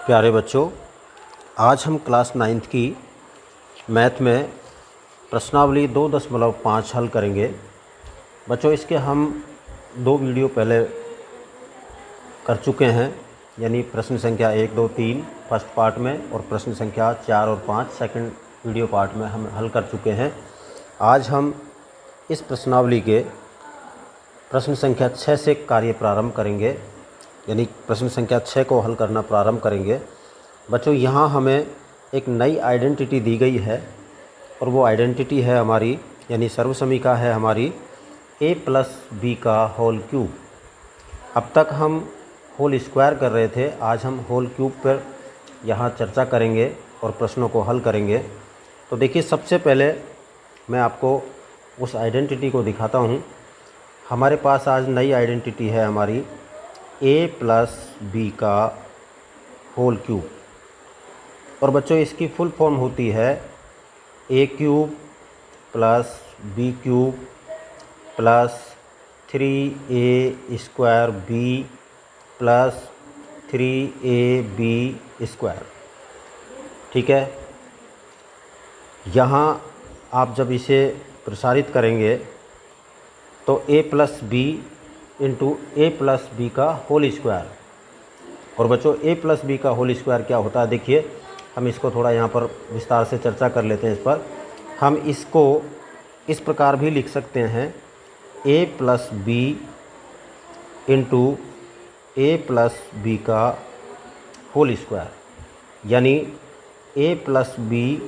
प्यारे बच्चों, आज हम क्लास 9th की मैथ में प्रश्नावली 2.5 हल करेंगे। बच्चों, इसके हम 2 वीडियो पहले कर चुके हैं, यानी प्रश्न संख्या 1, 2, 3 फर्स्ट पार्ट में और प्रश्न संख्या 4 और 5 सेकंड वीडियो पार्ट में हम हल कर चुके हैं। आज हम इस प्रश्नावली के प्रश्न संख्या 6 से कार्य प्रारंभ करेंगे, यानी प्रश्न संख्या 6 को हल करना प्रारंभ करेंगे। बच्चों, यहाँ हमें एक नई आइडेंटिटी दी गई है और वो आइडेंटिटी है हमारी, यानी सर्वसमीका है हमारी a + b का होल क्यूब। अब तक हम होल स्क्वायर कर रहे थे, आज हम होल क्यूब पर यहाँ चर्चा करेंगे और प्रश्नों को हल करेंगे। तो देखिए, सबसे पहले मैं आपको उस आइडेंटिटी को दिखाता हूँ। हमारे पास आज नई आइडेंटिटी है हमारी a + b का होल क्यूब। और बच्चों, इसकी फुल फॉर्म होती है a³ + b³ + 3a² b + 3ab²। ठीक है, यहाँ आप जब इसे प्रसारित करेंगे तो a + b × a + b का होल स्क्वायर। और बच्चों, a + b का होल स्क्वायर क्या होता है, देखिए हम इसको थोड़ा यहाँ पर विस्तार से चर्चा कर लेते हैं। इस पर हम इसको इस प्रकार भी लिख सकते हैं a + b × a + b का होल स्क्वायर, यानी a + b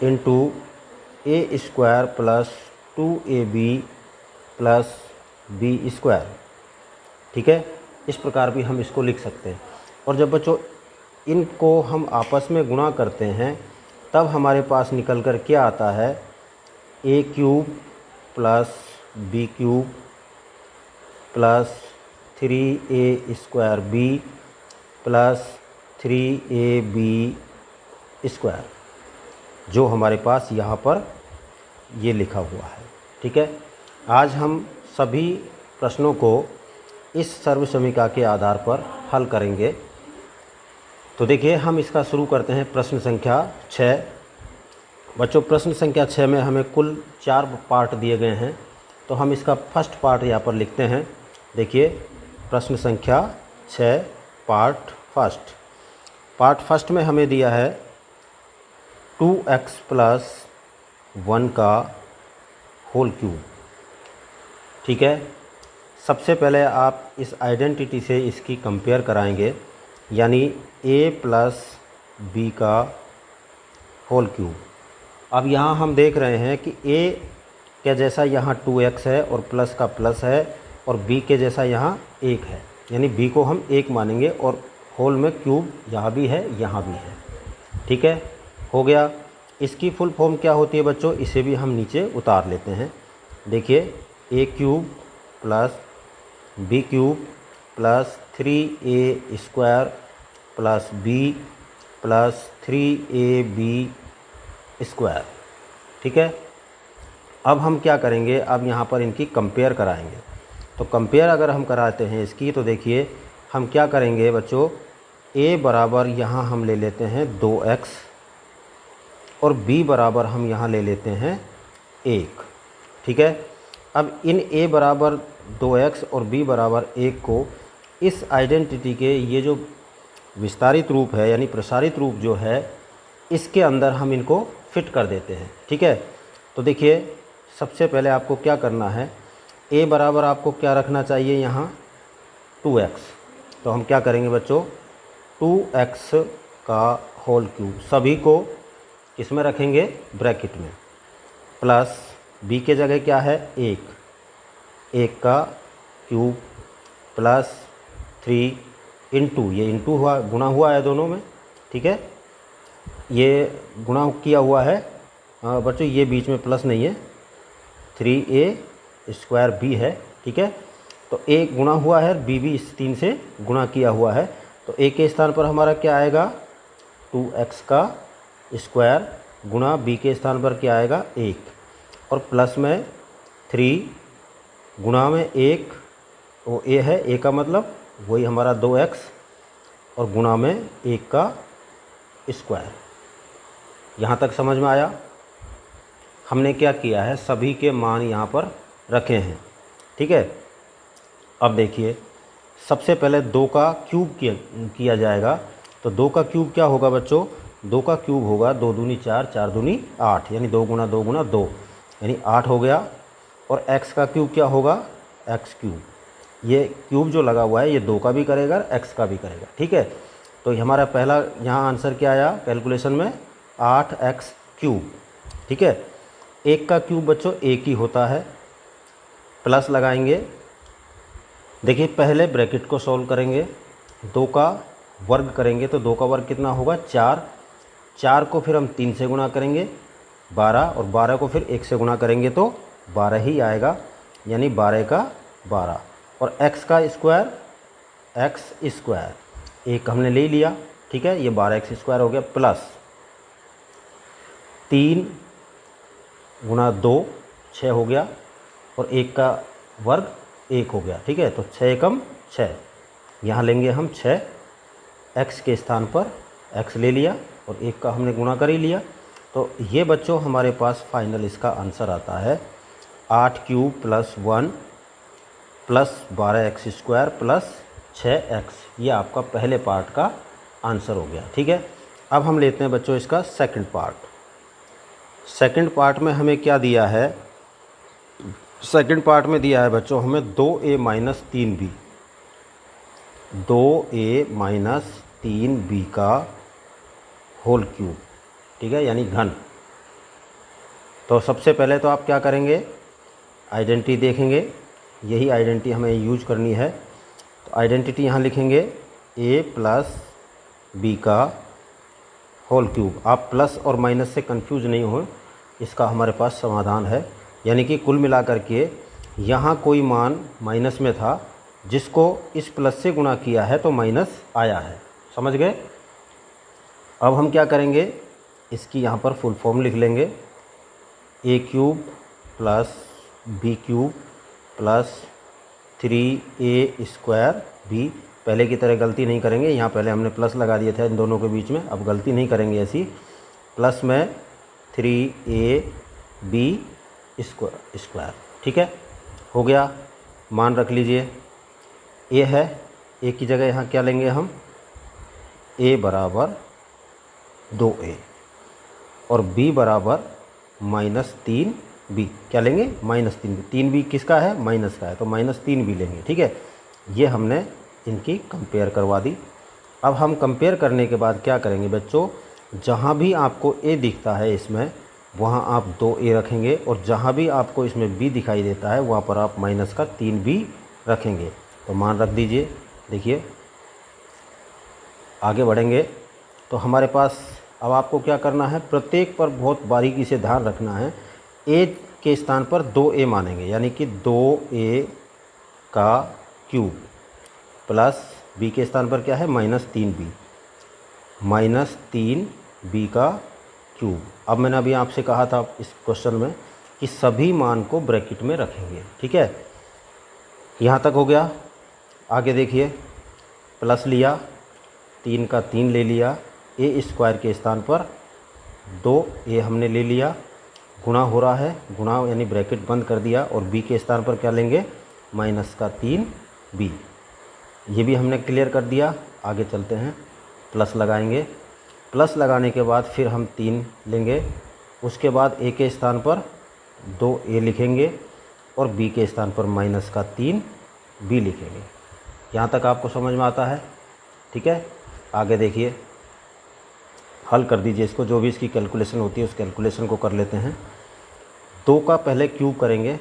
× a² + 2ab + b²। ठीक है, इस प्रकार भी हम इसको लिख सकते हैं। और जब बच्चों इनको हम आपस में गुणा करते हैं तब हमारे पास निकल कर क्या आता है, a³ + b³ + 3a² b + 3ab², जो हमारे पास यहाँ पर ये लिखा हुआ है। ठीक है, आज हम सभी प्रश्नों को इस सर्वसमीका के आधार पर हल करेंगे। तो देखिए, हम इसका शुरू करते हैं प्रश्न संख्या 6। बच्चों, प्रश्न संख्या 6 में हमें कुल 4 पार्ट दिए गए हैं, तो हम इसका फर्स्ट पार्ट यहाँ पर लिखते हैं। देखिए, प्रश्न संख्या 6 पार्ट फर्स्ट में हमें दिया है 2x + 1 का होल क्यूब। ठीक है, सबसे पहले आप इस आइडेंटिटी से इसकी कंपेयर कराएंगे, यानी a + b का होल क्यूब। अब यहाँ हम देख रहे हैं कि a के जैसा यहाँ 2x है और प्लस का प्लस है, और b के जैसा यहाँ 1 है, यानी b को हम 1 मानेंगे, और होल में क्यूब यहाँ भी है यहाँ भी है। ठीक है, हो गया। इसकी फुल फॉर्म क्या होती है बच्चों, इसे भी हम नीचे उतार लेते हैं। देखिए, a³ + b³ + 3a² + b + 3ab²। ठीक है, अब हम क्या करेंगे, अब यहाँ पर इनकी कंपेयर कराएंगे। तो कंपेयर अगर हम कराते हैं इसकी, तो देखिए हम क्या करेंगे बच्चों, a बराबर यहाँ हम ले लेते हैं 2x और b बराबर हम यहाँ ले लेते हैं 1। ठीक है, अब इन a बराबर 2x और b बराबर 1 को इस आइडेंटिटी के ये जो विस्तारित रूप है, यानी प्रसारित रूप जो है, इसके अंदर हम इनको फिट कर देते हैं। ठीक है, तो देखिए सबसे पहले आपको क्या करना है, a बराबर आपको क्या रखना चाहिए यहाँ 2x। तो हम क्या करेंगे बच्चों, 2x का होल क्यूब सभी को इसमें रखेंगे ब्रैकेट में, प्लस b के जगह क्या है 1 का क्यूब + 3 × ये इंटू हुआ, गुणा हुआ है दोनों में। ठीक है, ये गुणा किया हुआ है बच्चों, ये बीच में प्लस नहीं है, 3a² b है। ठीक है, तो a गुणा हुआ है, b भी इस 3 से गुणा किया हुआ है, तो a के स्थान पर हमारा क्या आएगा 2x का स्क्वायर गुणा b के स्थान पर क्या आएगा 1, और प्लस में 3 गुणा में 1, वो a है, a का मतलब वही हमारा 2x और गुणा में 1 का स्क्वायर। यहाँ तक समझ में आया? हमने क्या किया है, सभी के मान यहाँ पर रखे हैं, ठीक है। अब देखिए, सबसे पहले 2 का क्यूब किया जाएगा। तो 2 का क्यूब क्या होगा बच्चों? 2 का क्यूब होगा 2 दूनी 4, 4 दूनी 8, यानी 2 गुना 2 गुना 2, यानी 8 हो गया। और x का क्यूब क्या होगा? x cube. ये क्यूब जो लगा हुआ है ये 2 का भी करेगा और x का भी करेगा, ठीक है। तो हमारा पहला यहाँ आंसर क्या आया कैलकुलेशन में? 8x क्यूब, ठीक है। 1 का क्यूब बच्चों 1 ही होता है, प्लस लगाएंगे। देखिए पहले ब्रैकेट को सॉल्व करेंगे, 2 का वर्ग करेंगे तो 2 का वर्ग कितना होगा? 4। 4 को फिर हम 3 से गुणा करेंगे 12, और 12 को फिर 1 से गुणा करेंगे तो 12 ही आएगा, यानी 12 का 12। और x का स्क्वायर, x स्क्वायर 1 हमने ले लिया, ठीक है। ये 12x स्क्वायर हो गया, प्लस 3 गुणा 2 6 हो गया, और 1 का वर्ग 1 हो गया, ठीक है। तो 6 एकम 6, यहाँ लेंगे हम 6, x के स्थान पर x ले लिया और 1 का हमने गुणा कर ही लिया। तो ये बच्चों हमारे पास फाइनल इसका आंसर आता है 8 cube plus 1 plus 12x square plus 6x। ये आपका पहले पार्ट का आंसर हो गया, ठीक है। अब हम लेते हैं बच्चों इसका सेकंड पार्ट। सेकंड पार्ट में हमें क्या दिया है? सेकंड पार्ट में दिया है बच्चों हमें 2a minus 3b, 2a minus 3b का होल क्यूब, ठीक है, यानी घन। तो सबसे पहले तो आप क्या करेंगे? आइडेंटिटी देखेंगे, यही आइडेंटिटी हमें यूज करनी है। तो आइडेंटिटी यहाँ लिखेंगे a प्लस बी का होल क्यूब। आप प्लस और माइनस से कंफ्यूज नहीं हो, इसका हमारे पास समाधान है। यानी कि कुल मिलाकर के यहाँ कोई मान माइनस में था, जिसको इस प्लस से गुणा किया है तो माइनस आया है, समझ गए? अब हम क्या करेंगे? इसकी यहाँ पर फुल फॉर्म लिख लेंगे, a cube plus b cube plus 3a square b। पहले की तरह गलती नहीं करेंगे, यहाँ पहले हमने प्लस लगा दिए थे इन दोनों के बीच में, अब गलती नहीं करेंगे ऐसी। प्लस में 3ab स्क्वायर, ठीक है, हो गया। मान रख लीजिए, a है, a की जगह यहाँ क्या लेंगे हम? a बराबर 2a और b बराबर माइनस 3b। क्या लेंगे? Minus 3b। 3b किसका है? माइनस का है, तो माइनस 3b लेंगे, ठीक है। ये हमने इनकी कंपेयर करवा दी। अब हम कंपेयर करने के बाद क्या करेंगे बच्चों? जहाँ भी आपको a दिखता है इसमें, वहाँ आप 2a रखेंगे, और जहाँ भी आपको इसमें b दिखाई देता है वहाँ पर आप माइनस का 3b रखेंगे। तो मान रख दीजिए। देखिए आगे बढ़ेंगे तो हमारे पास अब आपको क्या करना है? प्रत्येक पर बहुत बारीकी से ध्यान रखना है। a के स्थान पर 2a मानेंगे, यानी कि 2a का क्यूब प्लस b के स्थान पर क्या है? माइनस 3b, माइनस 3b का क्यूब। अब मैंने अभी आपसे कहा था इस क्वेश्चन में कि सभी मान को ब्रैकेट में रखेंगे, ठीक है। यहाँ तक हो गया। आगे देखिए, प्लस लिया, 3 का 3 ले लिया, a स्क्वायर के स्थान पर 2a हमने ले लिया, गुणा हो रहा है, गुणा यानी ब्रैकेट बंद कर दिया, और b के स्थान पर क्या लेंगे? माइनस का 3b। ये भी हमने क्लियर कर दिया। आगे चलते हैं, प्लस लगाएंगे। प्लस लगाने के बाद फिर हम 3 लेंगे, उसके बाद a के स्थान पर 2a लिखेंगे, और b के स्थान पर माइनस का 3b लिखेंगे। यहाँ तक आपको समझ में आता है, ठीक है। आगे देखिए, हल कर दीजिए इसको, जो भी इसकी कैलकुलेशन होती है उस कैलकुलेशन को कर लेते हैं। 2 का पहले क्यूब करेंगे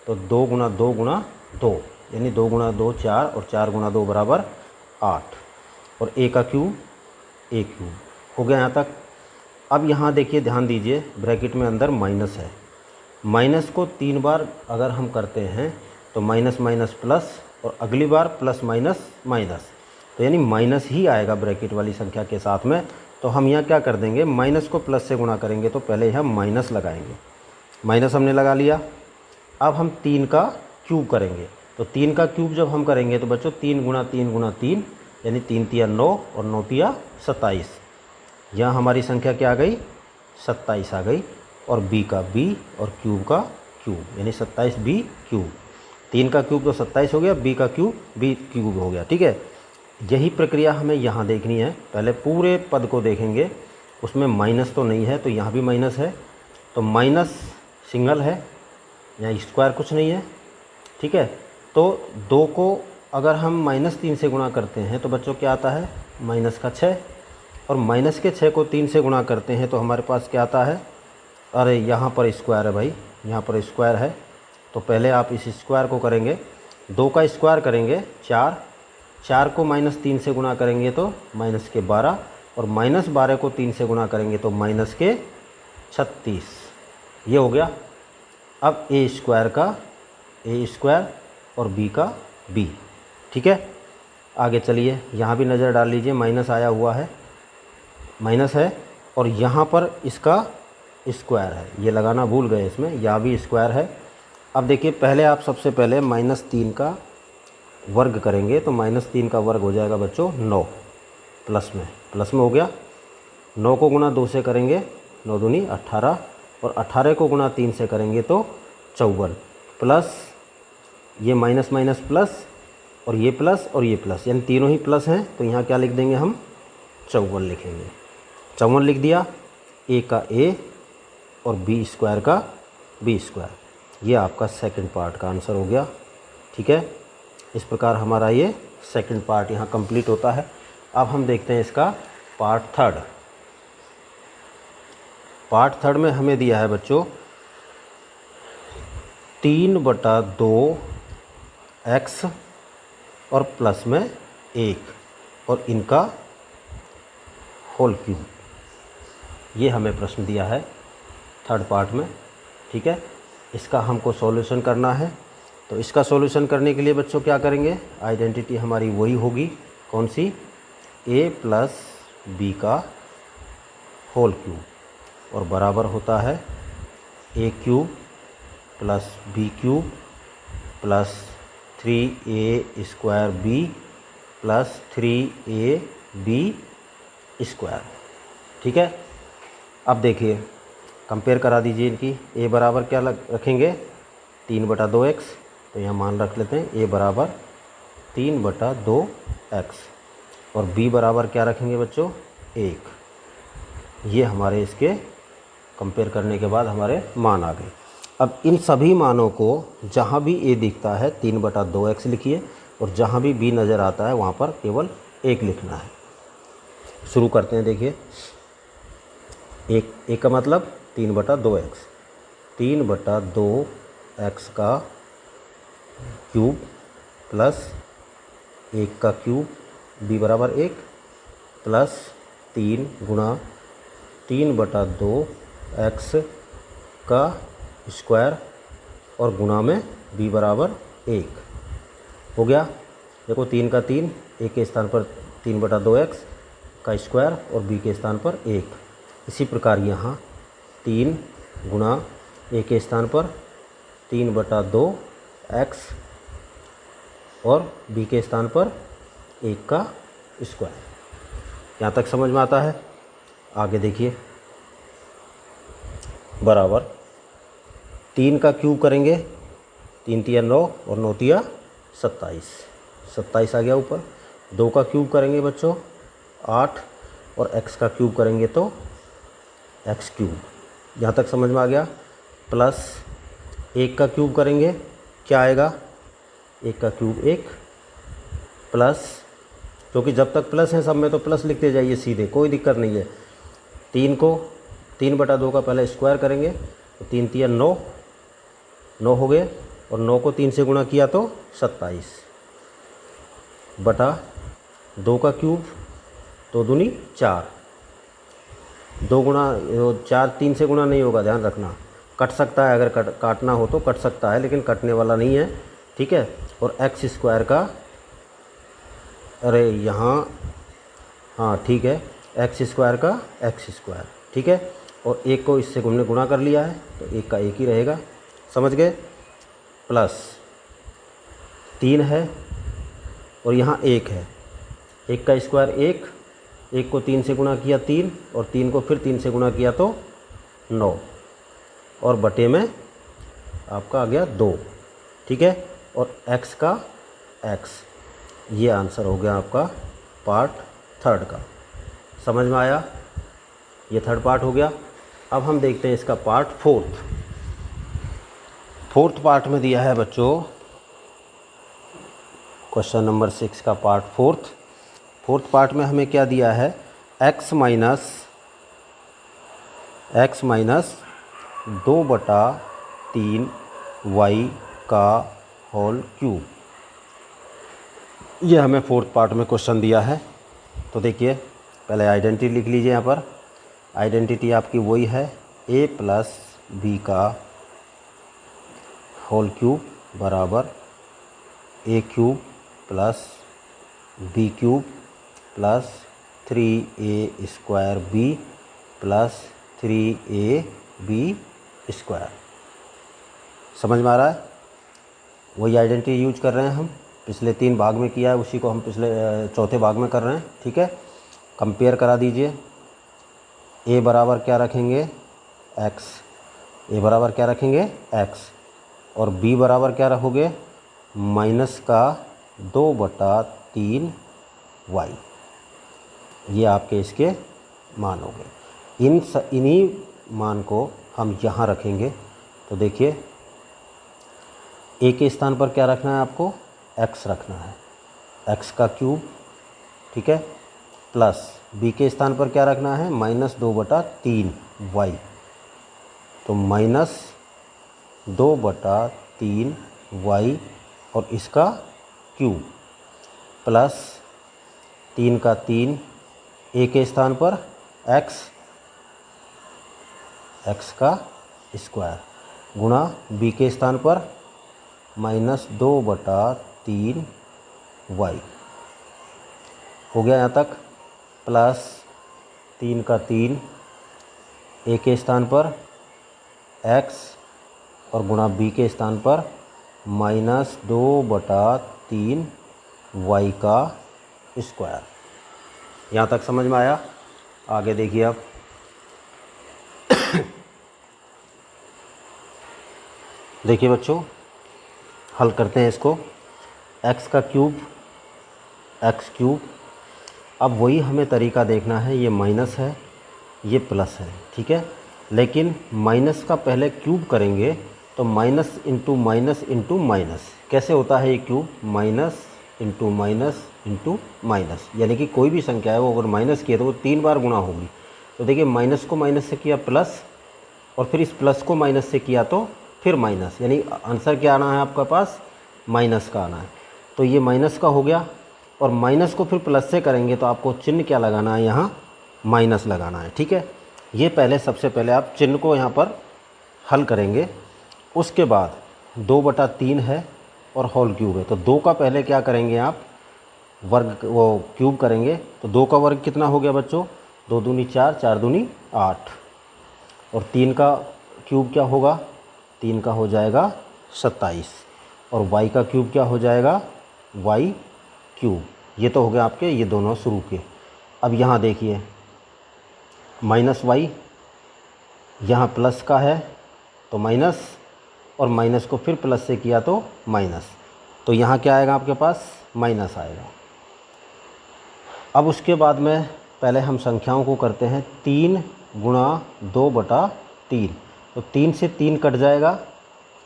तो 2 गुना 2 गुना 2, यानी 2 गुना 2 4, और 4 गुना 2 बराबर 8, और a का क्यूब a क्यूब हो गया यहाँ तक। अब यहाँ देखिए, ध्यान दीजिए, ब्रैकेट में अंदर माइनस है। माइनस को 3 बार अगर हम करते हैं तो माइनस माइनस प्लस, और अगली बार प्लस माइनस माइनस, तो यानी माइनस ही आएगा ब्रैकेट वाली संख्या के साथ में। तो हम यहाँ क्या कर देंगे? माइनस को प्लस से गुणा करेंगे, तो पहले यहाँ माइनस लगाएंगे, माइनस हमने लगा लिया। अब हम 3 का क्यूब करेंगे, तो 3 का क्यूब जब हम करेंगे तो बच्चों 3 गुना 3 गुना 3, यानी 3 तिया 9 और 9 तिया 27। यहाँ हमारी संख्या क्या आ गई, 27 आ गई, और b का b और क्यूब का क्यूब, यानी 27b क्यूब। 3 का क्यूब तो 27 हो गया, b का क्यूब b क्यूब हो गया। ठीक है, यही प्रक्रिया हमें यहाँ देखनी है। पहले पूरे पद को देखेंगे, उसमें माइनस तो नहीं है, तो यहाँ भी माइनस है, तो माइनस सिंगल है, यहाँ स्क्वायर कुछ नहीं है। ठीक है, तो 2 को अगर हम -3 से गुणा करते हैं तो बच्चों क्या आता है, माइनस का 6, और माइनस के 6 को 3 से गुणा करते हैं तो हमारे पास क्या आता है, अरे यहाँ पर स्क्वायर है भाई, यहाँ पर स्क्वायर है, तो पहले आप इस स्क्वायर को करेंगे, 2 का स्क्वायर करेंगे 4, 4 को -3 से गुणा करेंगे तो माइनस के 12, और -12 को 3 से गुणा करेंगे तो माइनस के 36। ये हो गया। अब ए स्क्वायर का ए स्क्वायर और बी का बी। ठीक है, आगे चलिए, यहाँ भी नज़र डाल लीजिए, माइनस आया हुआ है, माइनस है, और यहाँ पर इसका स्क्वायर है, ये लगाना भूल गए इसमें, यहाँ भी स्क्वायर है। अब देखिए, पहले आप सबसे पहले -3 का वर्ग करेंगे तो -3 का वर्ग हो जाएगा बच्चों 9, प्लस में हो गया। 9 को गुणा 2 से करेंगे, 9 दूनी 18, और 18 को गुणा 3 से करेंगे तो 54, प्लस ये माइनस माइनस प्लस, और ये प्लस और ये प्लस, यानी तीनों ही प्लस हैं, तो यहाँ क्या लिख देंगे हम, 54 लिखेंगे। 54 लिख दिया, ए का ए और बी स्क्वायर का बी स्क्वायर। ये आपका सेकंड पार्ट का आंसर हो गया। ठीक है, इस प्रकार हमारा ये सेकंड पार्ट यहाँ कंप्लीट होता है। अब हम देखते हैं इसका पार्ट थर्ड। पार्ट थर्ड में हमें दिया है बच्चों 3/2 x और प्लस में 1 और इनका होल क्यूब। ये हमें प्रश्न दिया है थर्ड पार्ट में। ठीक है, इसका हमको सॉल्यूशन करना है। तो इसका सॉल्यूशन करने के लिए बच्चों क्या करेंगे, आइडेंटिटी हमारी वही होगी, कौन सी, a प्लस बी का होल क्यूब, और बराबर होता है a cube plus B cube plus 3a square b plus 3ab square. ठीक है, अब देखिए कंपेयर करा दीजिए इनकी। a बराबर क्या रखेंगे, 3/2x, तो यहाँ मान रख लेते हैं a बराबर 3/2x, और b बराबर क्या रखेंगे बच्चों, 1। ये हमारे इसके कंपेयर करने के बाद हमारे मान आ गए। अब इन सभी मानों को जहाँ भी a दिखता है 3/2x लिखिए, और जहाँ भी b नज़र आता है वहाँ पर केवल 1 लिखना है। शुरू करते हैं। देखिए, एक का मतलब 3/2x, 3/2x का क्यूब प्लस 1 का क्यूब, b बराबर 1, प्लस 3 गुणा 3/2x का स्क्वायर और गुणा में b बराबर 1 हो गया। देखो 3 का 3, 1 के स्थान पर 3/2x का स्क्वायर और b के स्थान पर 1। इसी प्रकार यहाँ 3 गुणा a के स्थान पर 3/2x और b के स्थान पर 1 का स्क्वायर। यहाँ तक समझ में आता है। आगे देखिए, बराबर 3 का क्यूब करेंगे, 3 तिया 9 और 9 तिया 27, 27 आ गया ऊपर। 2 का क्यूब करेंगे बच्चों 8, और x का क्यूब करेंगे तो x क्यूब। यहाँ तक समझ में आ गया। प्लस 1 का क्यूब करेंगे, क्या आएगा, 1 का क्यूब 1, प्लस, क्योंकि जब तक प्लस है सब में तो प्लस लिखते जाइए सीधे, कोई दिक्कत नहीं है। 3 को 3/2 का पहले स्क्वायर करेंगे तो 3 तिया 9, 9 हो गए, और 9 को 3 से गुणा किया तो 27 बटा 2 का क्यूब, 2 दूनी 4, 2 गुणा 4 3 से गुणा नहीं होगा, ध्यान रखना, कट सकता है, अगर काटना हो तो कट सकता है, लेकिन कटने वाला नहीं है। ठीक है, और x स्क्वायर का, अरे यहाँ, हाँ ठीक है, x स्क्वायर का x स्क्वायर। ठीक है, और 1 को इससे हमने गुणा कर लिया है तो 1 का 1 ही रहेगा, समझ गए। प्लस 3 है और यहाँ 1 है, 1 का स्क्वायर 1, 1 को 3 से गुणा किया 3, और 3 को फिर 3 से गुणा किया तो 9, और बटे में आपका आ गया 2, ठीक है। और x का x, ये आंसर हो गया आपका पार्ट थर्ड का। समझ में आया? ये थर्ड पार्ट हो गया। अब हम देखते हैं इसका पार्ट फोर्थ। फोर्थ पार्ट में दिया है बच्चों क्वेश्चन नंबर 6 का पार्ट फोर्थ। फोर्थ पार्ट में हमें क्या दिया है, x माइनस 2/3 y का होल क्यूब। ये हमें फोर्थ पार्ट में क्वेश्चन दिया है। तो देखिए पहले आइडेंटिटी लिख लीजिए। यहाँ पर आइडेंटिटी आपकी वही है, a प्लस बी का होल क्यूब बराबर a cube plus B cube plus 3a square b plus 3ab square. समझ में आ रहा है? वही आइडेंटिटी यूज कर रहे हैं हम, पिछले 3 भाग में किया है उसी को हम पिछले चौथे भाग में कर रहे हैं, ठीक है। कंपेयर करा दीजिए। a बराबर क्या रखेंगे, x, a बराबर क्या रखेंगे x, और b बराबर क्या रखोगे, माइनस का 2/3 y। ये आपके इसके मान हो गए। इन्हीं मान को हम यहाँ रखेंगे। तो देखिए a के स्थान पर क्या रखना है आपको, x रखना है, x का क्यूब, ठीक है, प्लस b के स्थान पर क्या रखना है, -2/3 y। तो -2/3 y और इसका क्यूब प्लस 3 का 3 a के स्थान पर x का स्क्वायर गुणा b के स्थान पर -2/3 y। हो गया यहाँ तक। प्लस 3 का 3 a के स्थान पर x और गुणा b के स्थान पर -2/3 y का स्क्वायर। यहाँ तक समझ में आया? आगे देखिए अब देखिए बच्चों, हल करते हैं इसको। x का क्यूब, x क्यूब। अब वही हमें तरीका देखना है, ये माइनस है ये प्लस है, ठीक है। लेकिन माइनस का पहले क्यूब करेंगे तो minus into minus into minus कैसे होता है ये cube, minus into minus into minus, यानी कि कोई भी संख्या है वो अगर माइनस की है तो वो 3 बार गुणा होगी। तो देखिए माइनस को माइनस से किया प्लस, और फिर इस प्लस को माइनस से किया तो फिर माइनस, यानी आंसर क्या आना है आपका पास, माइनस का आना है। तो ये माइनस का हो गया, और माइनस को फिर प्लस से करेंगे तो आपको चिन्ह क्या लगाना है, यहाँ माइनस लगाना है, ठीक है। ये पहले सबसे पहले आप चिन्ह को यहाँ पर हल करेंगे। उसके बाद 2/3 है और होल क्यूब है, तो 2 का पहले क्या करेंगे आप, वर्ग वो क्यूब करेंगे। तो 2 का वर्ग कितना हो गया बच्चों, 2 दूनी 4, 4 दूनी 8, और 3 का क्यूब क्या होगा, 3 का हो जाएगा 27, और y का क्यूब क्या हो जाएगा, y क्यूब। ये तो हो गया आपके ये दोनों शुरू के। अब यहाँ देखिए माइनस y, यहाँ प्लस का है तो माइनस, और माइनस को फिर प्लस से किया तो माइनस, तो यहाँ क्या आएगा आपके पास, माइनस आएगा। अब उसके बाद में पहले हम संख्याओं को करते हैं, 3 गुणा 2/3, तो 3 से 3 कट जाएगा,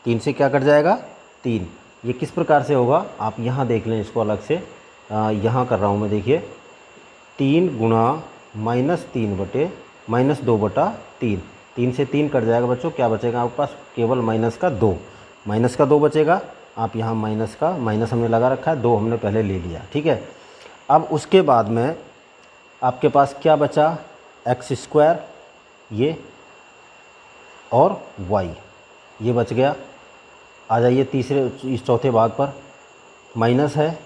3 से क्या कट जाएगा, 3। ये किस प्रकार से होगा आप यहाँ देख लें इसको अलग से, यहाँ कर रहा हूँ मैं, देखिए 3 गुणा -2/3, 3 से 3 कट जाएगा बच्चों, क्या बचेगा आपके पास, केवल माइनस का 2 बचेगा। आप यहाँ माइनस हमने लगा रखा है, 2 हमने पहले ले लिया, ठीक है। अब उसके बाद में आपके पास क्या बचा, x² ये और y ये बच गया। आ जाइए इस चौथे भाग पर, माइनस है,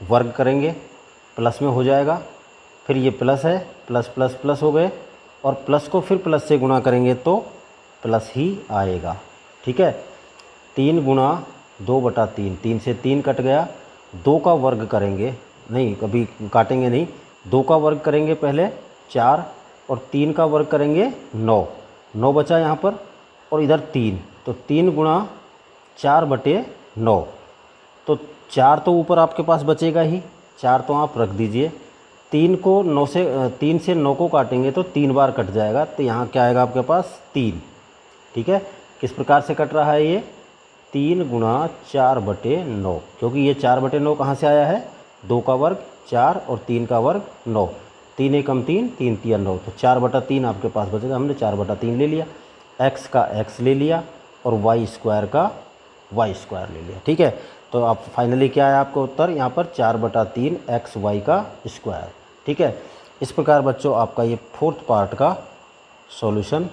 वर्ग करेंगे प्लस में हो जाएगा, फिर ये प्लस है, प्लस प्लस प्लस हो गए, और प्लस को फिर प्लस से गुणा करेंगे तो प्लस ही आएगा, ठीक है। 3 गुणा 2/3, 3 से 3 कट गया, 2 का वर्ग करेंगे नहीं, कभी काटेंगे नहीं। 2 का वर्ग करेंगे पहले 4 और 3 का वर्ग करेंगे 9, 9 बचा यहाँ पर, और इधर 3, तो 3 गुणा 4/9, तो 4 तो ऊपर आपके पास बचेगा ही, 4 तो आप रख दीजिए। 3 को 9 से 3 से 9 को काटेंगे तो 3 बार कट जाएगा, तो यहाँ क्या आएगा आपके पास 3। ठीक है, किस प्रकार से कट रहा है ये, 3 गुणा 4/9, क्योंकि ये 4/9 कहाँ से आया है, 2 का वर्ग 4 और 3 का वर्ग 9, 3 एकम 3, 3 तिया 9, तो 4/3 आपके पास बचेगा। हमने 4/3 ले लिया, x का x ले लिया और y² का y² ले लिया। ठीक है, तो आप फाइनली क्या है आपका उत्तर यहाँ पर 4/3 xy का स्क्वायर। ठीक है, इस प्रकार बच्चों आपका ये 4th पार्ट का सॉल्यूशन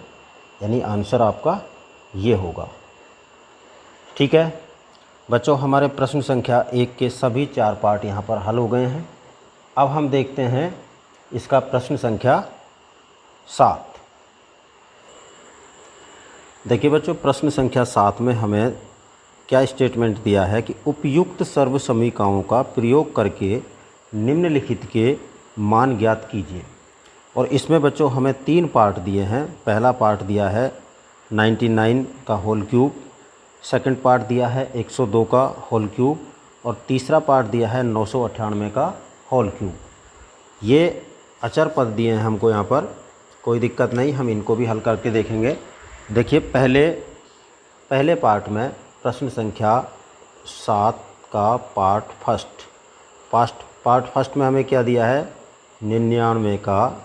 यानी आंसर आपका ये होगा। ठीक है बच्चों, हमारे प्रश्न संख्या 1 के सभी 4 पार्ट यहाँ पर हल हो गए हैं। अब हम देखते हैं इसका प्रश्न संख्या 7। देखिए बच्चों, प्रश्न संख्या 7 में हमें क्या स्टेटमेंट दिया है कि उपयुक्त सर्वसमीकरणों का प्रयोग करके निम्नलिखित के मान ज्ञात कीजिए। और इसमें बच्चों हमें 3 पार्ट दिए हैं। पहला पार्ट दिया है 99 का होल क्यूब, सेकंड पार्ट दिया है 102 का होल क्यूब, और तीसरा पार्ट दिया है 998 का होल क्यूब। ये अचर पद दिए हैं हमको यहाँ पर, कोई दिक्कत नहीं, हम इनको भी हल करके देखेंगे। देखिए पहले पार्ट में प्रश्न संख्या 7 का पार्ट फर्स्ट में हमें क्या दिया है, 99 का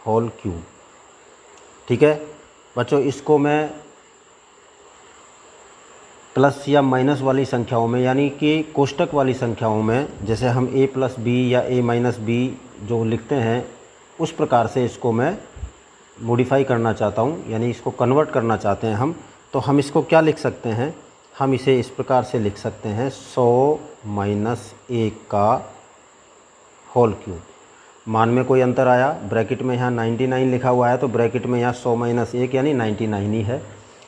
होल क्यूब। ठीक है बच्चों, इसको मैं प्लस या माइनस वाली संख्याओं में यानी कि कोष्टक वाली संख्याओं में, जैसे हम a+b या a-b जो लिखते हैं उस प्रकार से इसको मैं मॉडिफाई करना चाहता हूँ, यानी इसको कन्वर्ट करना चाहते हैं हम। तो हम इसको क्या लिख सकते हैं, हम इसे इस प्रकार से लिख सकते हैं 100 - 1 का होल क्यूब। मान में कोई अंतर आया, ब्रैकेट में यहाँ 99 लिखा हुआ है तो ब्रैकेट में यहाँ 100 - 1 यानी 99 ही है,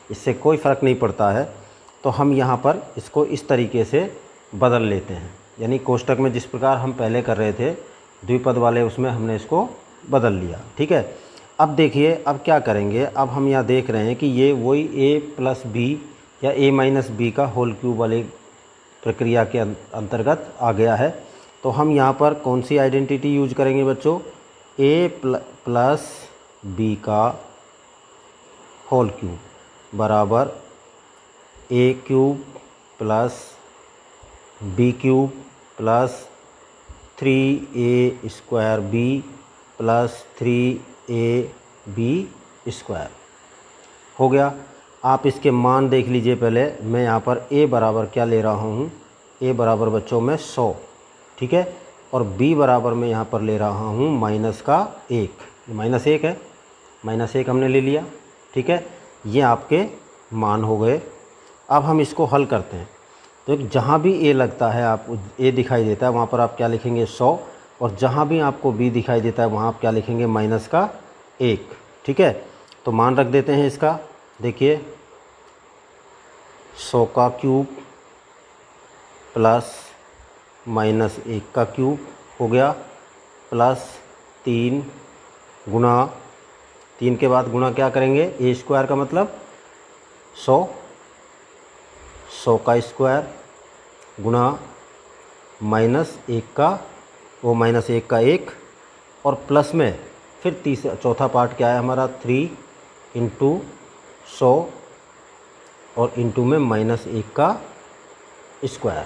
इससे कोई फ़र्क नहीं पड़ता है। तो हम यहाँ पर इसको इस तरीके से बदल लेते हैं, यानी कोष्टक में जिस प्रकार हम पहले कर रहे थे द्विपद वाले, उसमें हमने इसको बदल लिया। ठीक है, अब देखिए अब क्या करेंगे, अब हम यहाँ देख रहे हैं कि ये वही a+b या a-b का होल क्यूब वाली प्रक्रिया के अंतर्गत आ गया है। तो हम यहाँ पर कौन सी आइडेंटिटी यूज करेंगे बच्चों, a+b का होल क्यूब बराबर a³ + b³ + 3a² + 3ab² हो गया। आप इसके मान देख लीजिए पहले। मैं यहाँ पर a बराबर क्या ले रहा हूँ, a बराबर बच्चों में 100, ठीक है, और b बराबर मैं यहाँ पर ले रहा हूँ -1, -1 है, -1 हमने ले लिया। ठीक है, ये आपके मान हो गए। अब हम इसको हल करते हैं। तो जहाँ भी a लगता है, आप a दिखाई देता है वहाँ पर आप क्या लिखेंगे 100, और जहाँ भी आपको b दिखाई देता है वहाँ आप क्या लिखेंगे -1। ठीक है, तो मान रख देते हैं इसका। देखिए 100 का क्यूब प्लस -1 का क्यूब हो गया, प्लस 3 गुणा, 3 के बाद गुणा क्या करेंगे, a² का मतलब 100 का स्क्वायर गुणा -1 का, वो -1 का 1, और प्लस में फिर चौथा पार्ट क्या है हमारा 3 × 100 और इंटू में -1 का स्क्वायर।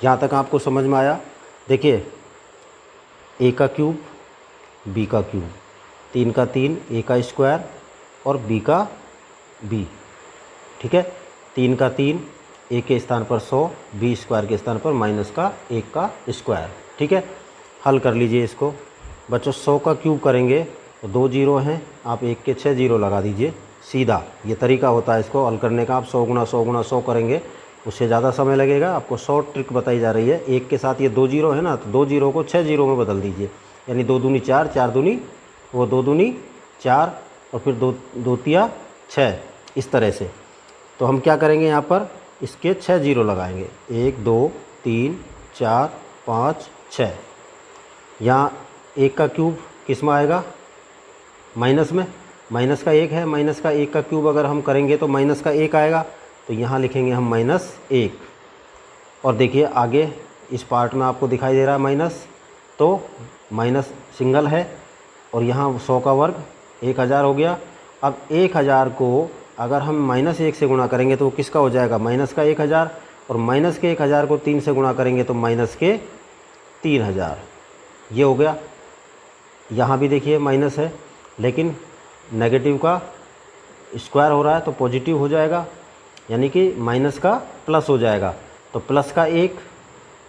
यहाँ तक आपको समझ में आया। देखिए a का क्यूब, b का क्यूब, 3 का 3, a का स्क्वायर और b का b। ठीक है, 3 का 3, a के स्थान पर 100, b² के स्थान पर -1 का स्क्वायर। ठीक है, हल कर लीजिए इसको बच्चों। 100 का क्यूब करेंगे तो 2 जीरो हैं, आप 1 के 6 जीरो लगा दीजिए सीधा। ये तरीका होता है इसको हल करने का। आप 100 × 100 × 100 करेंगे, उससे ज़्यादा समय लगेगा। आपको शॉर्ट ट्रिक बताई जा रही है। 1 के साथ ये 2 जीरो है ना, तो 2 जीरो को 6 जीरो में बदल दीजिए, यानी 2 दूनी 4, 4 दूनी वो 2 दूनी 4, और फिर 2 तिया 6, इस तरह से। तो हम क्या करेंगे, यहाँ पर इसके 6 जीरो लगाएंगे, 1 2 3 4 5 6। यहाँ 1 का क्यूब किस में आएगा? माइनस में। माइनस का 1 है, माइनस का 1 का क्यूब अगर हम करेंगे तो माइनस का 1 आएगा, तो यहाँ लिखेंगे हम -1। और देखिए आगे इस पार्ट में आपको दिखाई दे रहा है माइनस, तो माइनस सिंगल है और यहाँ 100 का वर्ग 1000 हो गया। अब 1000 को अगर हम -1 से गुणा करेंगे तो वो किसका हो जाएगा? माइनस का 1000, और माइनस के 1000 को 3 से गुणा करेंगे तो माइनस के 3000। ये हो गया। यहाँ भी देखिए माइनस है, लेकिन नेगेटिव का स्क्वायर हो रहा है तो पॉजिटिव हो जाएगा, यानी कि माइनस का प्लस हो जाएगा। तो प्लस का 1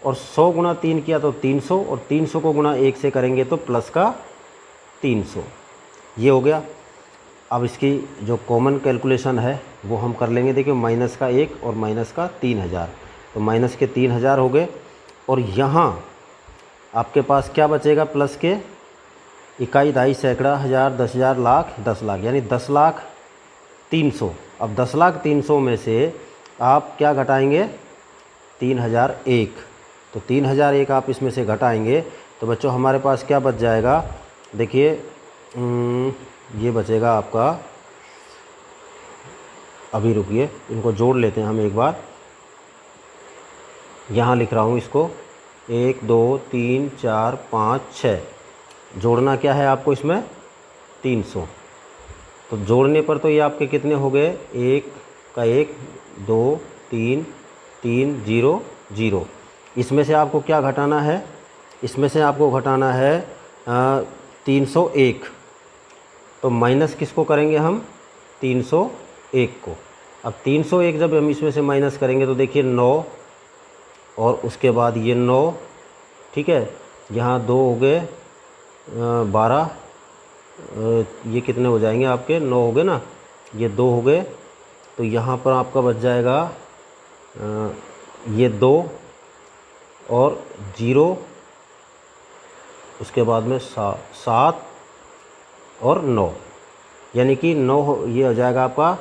और 100 गुणा 3 किया तो 300, और 300 को गुणा 1 से करेंगे तो प्लस का 300। ये हो गया। अब इसकी जो कॉमन कैलकुलेशन है वो हम कर लेंगे। देखिए माइनस का 1 और माइनस का 3000, तो माइनस के 3000 हो गए। और यहाँ आपके पास क्या बचेगा? प्लस के इकाई, दहाई, सैकड़ा, हज़ार, 10,000, लाख, 10 लाख, यानी 10,03,000। अब 10,03,000 में से आप क्या घटाएंगे? 3001। तो 3001 आप इसमें से घटाएंगे तो बच्चों हमारे पास क्या बच जाएगा? देखिए ये बचेगा आपका, अभी रुकिए इनको जोड़ लेते हैं हम एक बार। यहाँ लिख रहा हूँ इसको 1 2 3 4 5 6। जोड़ना क्या है आपको इसमें? 300। तो जोड़ने पर तो ये आपके कितने हो गए? 1 का 1 2 3 3 0 0। इसमें से आपको क्या घटाना है? इसमें से आपको घटाना है 301। तो माइनस किसको करेंगे हम? 301 को। अब 301 जब हम इसमें से माइनस करेंगे तो देखिए 9 और उसके बाद ये 9, ठीक है। यहाँ 2 हो गए 12, ये कितने हो जाएंगे आपके? 9 हो गए ना, ये 2 हो गए। तो यहाँ पर आपका बच जाएगा ये 2 और 0, उसके बाद में 7 और 9, यानी कि 9 ये हो जाएगा आपका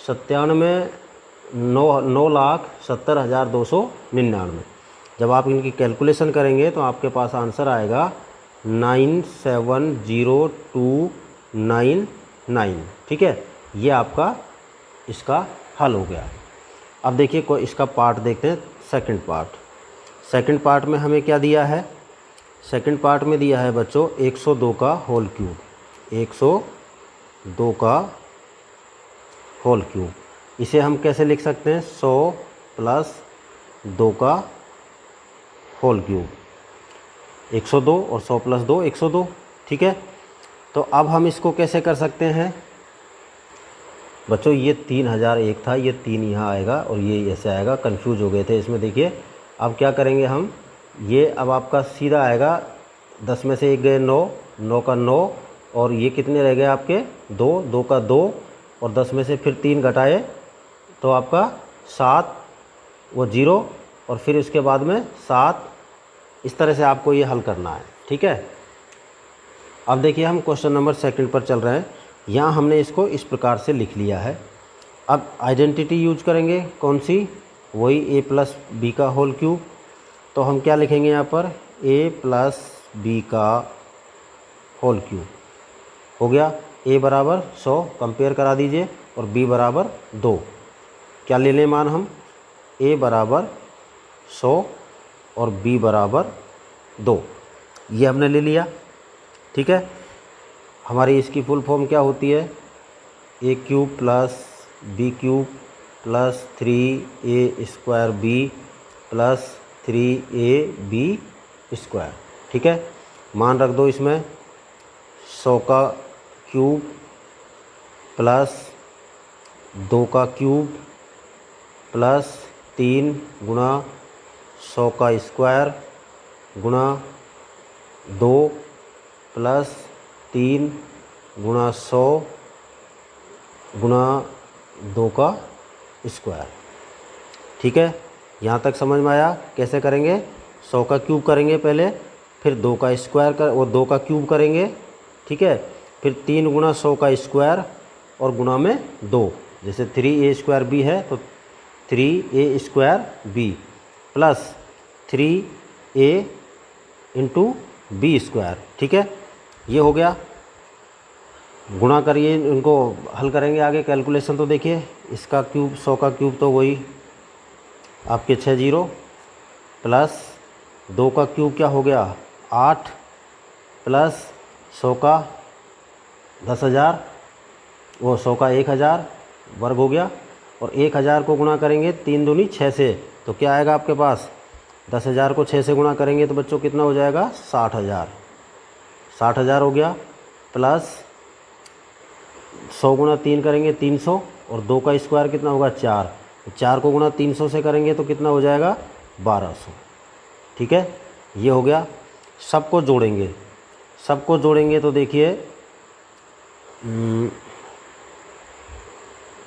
9,70,299। जब आप इनकी कैलकुलेशन करेंगे तो आपके पास आंसर आएगा 9,70,299। ठीक है, ये आपका इसका हल हो गया। अब देखिए कोई इसका पार्ट देखते हैं, सेकंड पार्ट। सेकंड पार्ट में हमें क्या दिया है? सेकंड पार्ट में दिया है बच्चों 102 का होल क्यूब। 102 का होल क्यूब, इसे हम कैसे लिख सकते हैं? 100 प्लस 2 का होल क्यूब। 102 और 100 प्लस 2 102, ठीक है। तो अब हम इसको कैसे कर सकते हैं बच्चों? ये 3001 था, ये 3 यहाँ आएगा और ये ऐसे आएगा। कंफ्यूज हो गए थे इसमें। देखिए अब क्या करेंगे हम, ये अब आपका सीधा आएगा, 10 में से 1 गए 9, 9 का 9, और ये कितने रह गए आपके? 2, 2 का 2, और 10 में से फिर 3 घटाए तो आपका 7, वो 0, और फिर उसके बाद में 7। इस तरह से आपको ये हल करना है, ठीक है। अब देखिए हम क्वेश्चन नंबर सेकंड पर चल रहे हैं। यहाँ हमने इसको इस प्रकार से लिख लिया है। अब आइडेंटिटी यूज करेंगे, कौन सी? वही a प्लस बी का होल क्यूब। तो हम क्या लिखेंगे यहाँ पर? a प्लस बी का होल क्यूब हो गया। a बराबर 100 कंपेयर करा दीजिए, और b बराबर 2। क्या ले लें मान हम? a बराबर 100 और b बराबर 2, ये हमने ले लिया, ठीक है। हमारी इसकी फुल फॉर्म क्या होती है? a cube plus b cube plus 3a square b plus 3ab square, ठीक है। मान रख दो इसमें 100 का क्यूब प्लस 2 का क्यूब प्लस 3 गुणा 100 का स्क्वायर गुणा 2 प्लस 3 गुणा 100 गुणा 2 का स्क्वायर, ठीक है। यहाँ तक समझ में आया? कैसे करेंगे? 100 का क्यूब करेंगे पहले, फिर 2 का स्क्वायर कर और 2 का क्यूब करेंगे, ठीक है। फिर 3 गुणा 100 का स्क्वायर और गुणा में 2, जैसे 3a स्क्वायर b है तो 3a square b plus 3a into B square. ठीक है, ये हो गया। गुणा करिए, इनको हल करेंगे आगे कैलकुलेशन। तो देखिए इसका क्यूब 100 का क्यूब तो वही आपके 6 जीरो, प्लस 2 का क्यूब क्या हो गया 8, प्लस 100 का 10,000, वो 100 का 1,000 वर्ग हो गया। और 1,000 को गुणा करेंगे 3 दूनी 6 से, तो क्या आएगा आपके पास 10,000 को 6 से गुणा करेंगे तो बच्चों कितना हो जाएगा 60,000। 60,000 हो गया, प्लस 100 गुणा 3 करेंगे 300, और 2 का स्क्वायर कितना होगा 4, तो 4 को गुणा 300 से करेंगे तो कितना हो जाएगा 1200। ठीक है, ये हो गया। सबको जोड़ेंगे, सबको जोड़ेंगे तो देखिए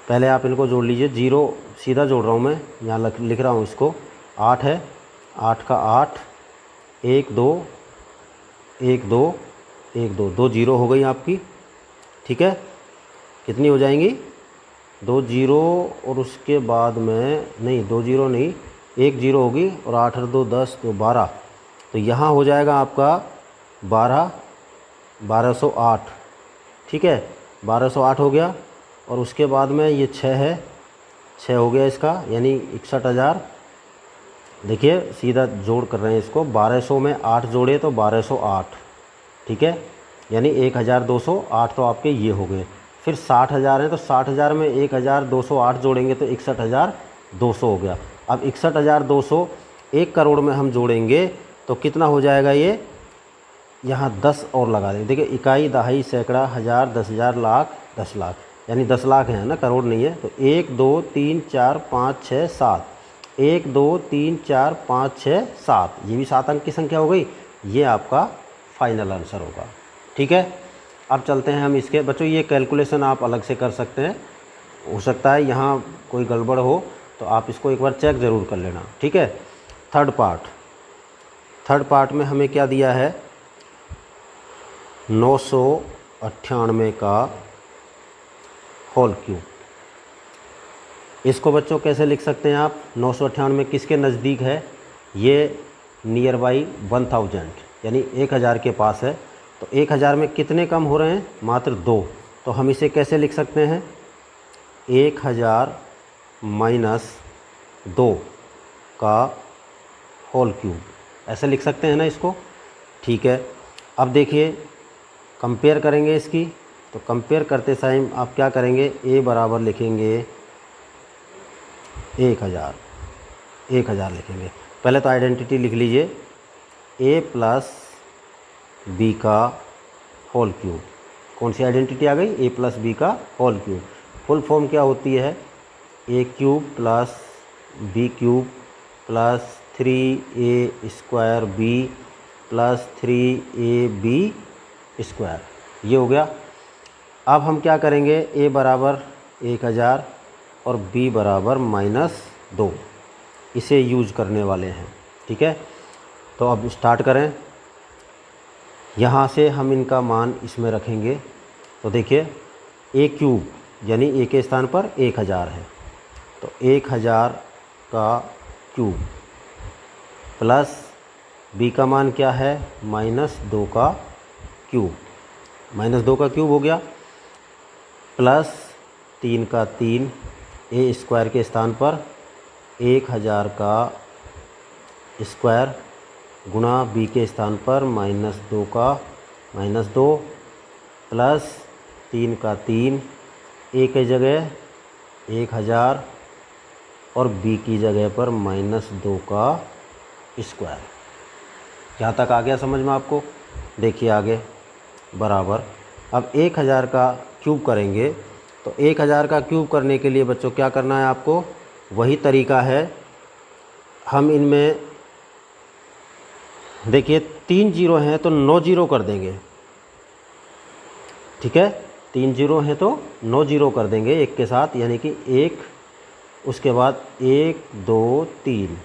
पहले आप इनको जोड़ लीजिए। जीरो सीधा जोड़ रहा हूँ मैं, यहाँ लिख रहा हूँ इसको। 8 है, 8 का 8, 1 2 1 2 1 2, 2 जीरो हो गई आपकी। ठीक है, कितनी हो जाएंगी 2 जीरो, और उसके बाद में नहीं 2 जीरो नहीं 1 जीरो होगी, और 8 और 2 10, तो 12, तो यहाँ हो जाएगा आपका 1208। ठीक है, 1208 हो गया। और उसके बाद में ये 6 है, 6 हो गया इसका, यानी 61,000। देखिए सीधा जोड़ कर रहे हैं इसको, 1200 में 8 जोड़े तो 1208। ठीक है, यानी 1,208 तो आपके ये हो गए। फिर 60,000 है तो 60,000 में 1,208 जोड़ेंगे तो 61,200 हो गया। अब 61,200 1 करोड़ में हम जोड़ेंगे तो कितना हो जाएगा ये, यहाँ 10 और लगा दें। देखिए इकाई, दहाई, सैकड़ा, हज़ार, 10,000, लाख, 10 लाख, यानी 10 लाख है ना, करोड़ नहीं है। तो 1 2 3 4 5 6 7, 1 2 3 4 5 6 7, ये भी 7 अंक की संख्या हो गई। ये आपका फाइनल आंसर होगा। ठीक है, अब चलते हैं हम इसके। बच्चों ये कैलकुलेशन आप अलग से कर सकते हैं, हो सकता है यहाँ कोई गड़बड़ हो तो आप इसको एक बार चेक ज़रूर कर लेना। ठीक है, थर्ड पार्ट में हमें क्या दिया है 998 का होल क्यूब। इसको बच्चों कैसे लिख सकते हैं आप, 998 किसके नज़दीक है, ये नियर बाई 1000, यानी 1000 के पास है। तो 1000 में कितने कम हो रहे हैं, मात्र 2। तो हम इसे कैसे लिख सकते हैं 1000 माइनस 2 का होल क्यूब, ऐसे लिख सकते हैं ना इसको। ठीक है, अब देखिए कंपेयर करेंगे इसकी। तो कंपेयर करते टाइम आप क्या करेंगे, ए बराबर लिखेंगे 1000 लिखेंगे। पहले तो आइडेंटिटी लिख लीजिए, ए प्लस बी का होल क्यूब। कौन सी आइडेंटिटी आ गई, ए प्लस बी का होल क्यूब। फुल फॉर्म क्या होती है, A cube plus B cube plus 3a square B plus 3ab square, ये हो गया। अब हम क्या करेंगे, a बराबर 1000 और b बराबर -2, इसे यूज करने वाले हैं। ठीक है, तो अब स्टार्ट करें। यहाँ से हम इनका मान इसमें रखेंगे। तो देखिए a क्यूब यानी a के स्थान पर 1000 है, तो 1000 का क्यूब प्लस b का मान क्या है -2 का क्यूब, -2 का क्यूब हो गया, प्लस 3 का 3, ए स्क्वायर के स्थान पर 1000 का स्क्वायर गुणा b के स्थान पर -2 का -2, प्लस 3 का 3, ए की जगह 1000 और b की जगह पर -2 का स्क्वायर। यहाँ तक आ गया समझ में आपको। देखिए आगे बराबर, अब 1000 का क्यूब करेंगे। तो 1000 का क्यूब करने के लिए बच्चों क्या करना है आपको, वही तरीका है। हम इनमें देखिए 3 जीरो हैं तो 9 जीरो कर देंगे। ठीक है, 3 जीरो हैं तो 9 जीरो कर देंगे एक के साथ, यानी कि 1, उसके बाद 1 2 3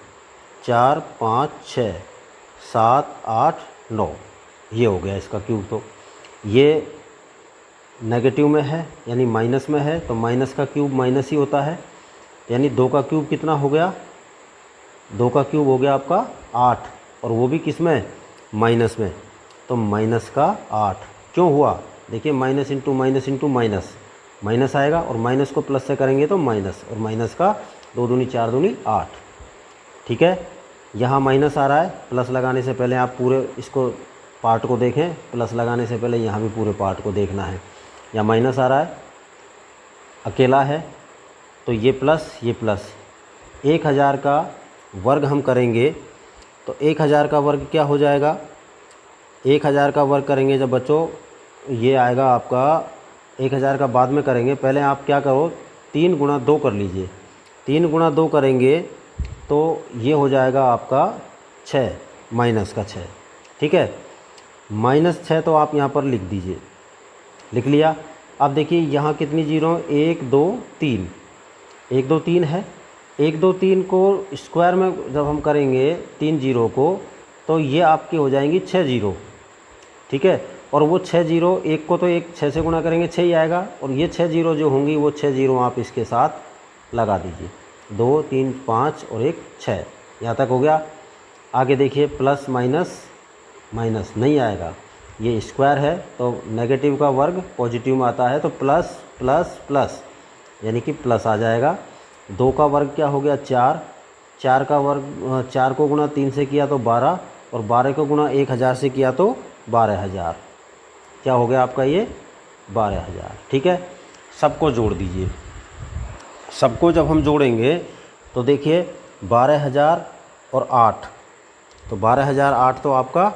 4 5 6 7 8 9, ये हो गया इसका क्यूब। तो ये नेगेटिव में है यानी माइनस में है, तो माइनस का क्यूब माइनस ही होता है, यानी 2 का क्यूब कितना हो गया, 2 का क्यूब हो गया आपका 8, और वो भी किस में माइनस में, तो माइनस का 8 क्यों हुआ? देखिए minus into minus into minus, minus आएगा और माइनस को प्लस से करेंगे तो माइनस, और माइनस का 2 दूनी 4 दूनी 8। ठीक है, यहाँ माइनस आ रहा है, प्लस लगाने से पहले आप पूरे इसको पार्ट को देखें, प्लस लगाने से पहले यहाँ भी पूरे पार्ट को देखना है। यहाँ माइनस आ रहा है, अकेला है, तो ये प्लस 1000 का वर्ग हम करेंगे तो 1000 का वर्ग क्या हो जाएगा? 1000 का वर्ग करेंगे जब बच्चों, ये आएगा आपका 1000 का बाद में करेंगे, पहले आप क्या करो 3 गुणा 2 कर लीजिए। 3 गुणा 2 करेंगे तो ये हो जाएगा आपका 6, माइनस का 6। ठीक है, -6 तो आप यहाँ पर लिख दीजिए, लिख लिया। अब देखिए यहाँ कितनी जीरो? 1 2 3, 1 2 3 है। 1 2 3 को स्क्वायर में जब हम करेंगे 3 जीरो को, तो ये आपकी हो जाएंगी 6 जीरो। ठीक है, और वो 6 जीरो, एक को तो एक 6 से गुणा करेंगे 6 ही आएगा, और ये 6 जीरो जो होंगी वो 6 जीरो आप इसके साथ लगा दीजिए। 2 3 5 और 1 6, यहाँ तक हो गया। आगे देखिए प्लस माइनस, माइनस नहीं आएगा, ये स्क्वायर है तो नेगेटिव का वर्ग पॉजिटिव में आता है, तो प्लस प्लस प्लस यानी कि प्लस आ जाएगा। 2 का वर्ग क्या हो गया? 4, 4 का वर्ग 4 को गुणा 3 से किया तो 12, और 12 को गुणा 1000 से किया तो 12000। क्या हो गया आपका ये? 12000। ठीक है, सबको जोड़ दीजिए। सबको जब हम जोड़ेंगे तो देखिए 12000 और 8, तो 12008 तो आपका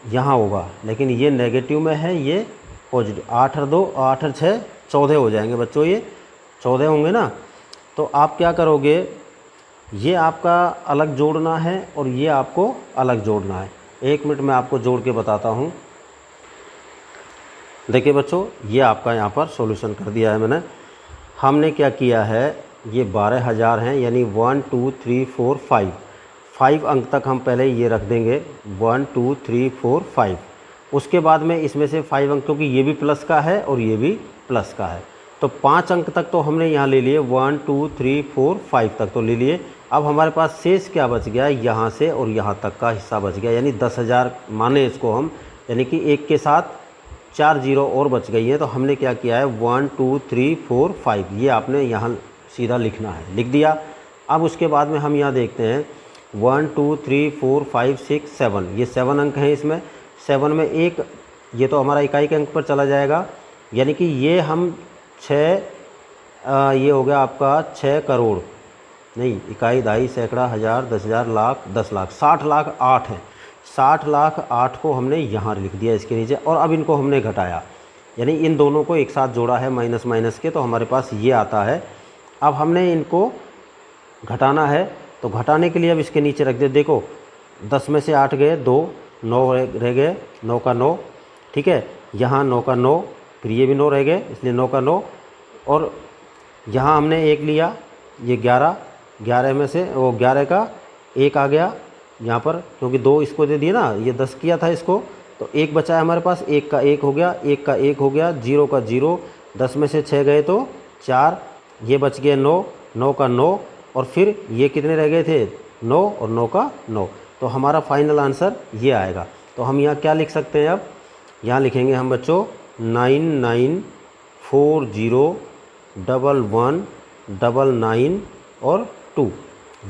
यहाँ होगा, लेकिन ये नेगेटिव में है, ये पॉजिटिव। 8 और 2, 8 और 6 14 हो जाएंगे बच्चों, ये 14 होंगे ना। तो आप क्या करोगे, ये आपका अलग जोड़ना है और ये आपको अलग जोड़ना है। 1 मिनट में आपको जोड़ के बताता हूँ। देखिए बच्चों, ये आपका यहाँ पर सॉल्यूशन कर दिया है मैंने। हमने क्या किया है, ये 12000 हैं, यानी 1 2 3 4 5 अंक तक हम पहले ये रख देंगे, 1 2 3 4 5। उसके बाद में इसमें से 5 अंक, क्योंकि ये भी प्लस का है और ये भी प्लस का है, तो 5 अंक तक तो हमने यहाँ ले लिए, 1 2 3 4 5 तक तो ले लिए। अब हमारे पास शेष क्या बच गया? यहाँ से और यहाँ तक का हिस्सा बच गया, यानी 10000 माने इसको हम, यानी कि 1 के साथ 4 जीरो और बच गई है। तो हमने क्या किया है, 1 2 3 4 5, ये आपने यहाँ सीधा लिखना है, लिख दिया। अब उसके बाद में हम यहाँ देखते हैं 1 2 3 4 5 6 7, ये 7 अंक हैं इसमें। 7 में एक, ये तो हमारा इकाई के अंक पर चला जाएगा, यानी कि ये हम 6, ये हो गया आपका 6 करोड़, नहीं इकाई, दहाई, सैकड़ा, हज़ार, 10,000, लाख, 10 लाख, 60 लाख 8 है। 60 लाख 8 को हमने यहाँ लिख दिया इसके नीचे, और अब इनको हमने घटाया, यानी इन दोनों को एक साथ जोड़ा है माइनस माइनस के, तो हमारे पास ये आता है। अब हमने इनको घटाना है, तो घटाने के लिए अब इसके नीचे रख दे। देखो 10 में से 8 गए, 2 9 रह गए, 9 का 9। ठीक है, यहाँ 9 का 9, फिर ये भी 9 रह गए, इसलिए 9 का 9, और यहाँ हमने 1 लिया, ये 11, 11 में से वो 11 का 1 आ गया यहाँ पर, क्योंकि 2 इसको दे दिए ना, ये 10 किया था इसको, तो 1 बचा है हमारे पास, 1 का 1 हो गया, 1 का 1 हो गया, 0 का 0, 10 में से 6 गए तो 4, ये बच गए 9, 9 का 9, और फिर ये कितने रह गए थे? 9 और 9 का 9। तो हमारा फाइनल आंसर ये आएगा। तो हम यहाँ क्या लिख सकते हैं? अब यहाँ लिखेंगे हम बच्चों 99401199 और 2,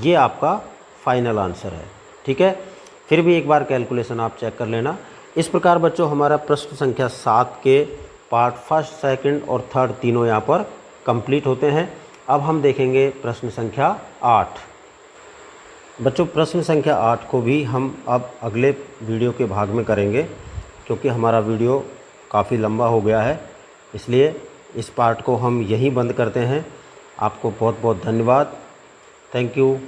ये आपका फाइनल आंसर है। ठीक है, फिर भी एक बार कैलकुलेशन आप चेक कर लेना। इस प्रकार बच्चों हमारा प्रश्न संख्या 7 के पार्ट फर्स्ट, सेकंड और थर्ड तीनों यहाँ पर कंप्लीट होते हैं। अब हम देखेंगे प्रश्न संख्या 8। बच्चों प्रश्न संख्या 8 को भी हम अब अगले वीडियो के भाग में करेंगे, क्योंकि हमारा वीडियो काफ़ी लंबा हो गया है, इसलिए इस पार्ट को हम यहीं बंद करते हैं। आपको बहुत बहुत धन्यवाद। Thank you.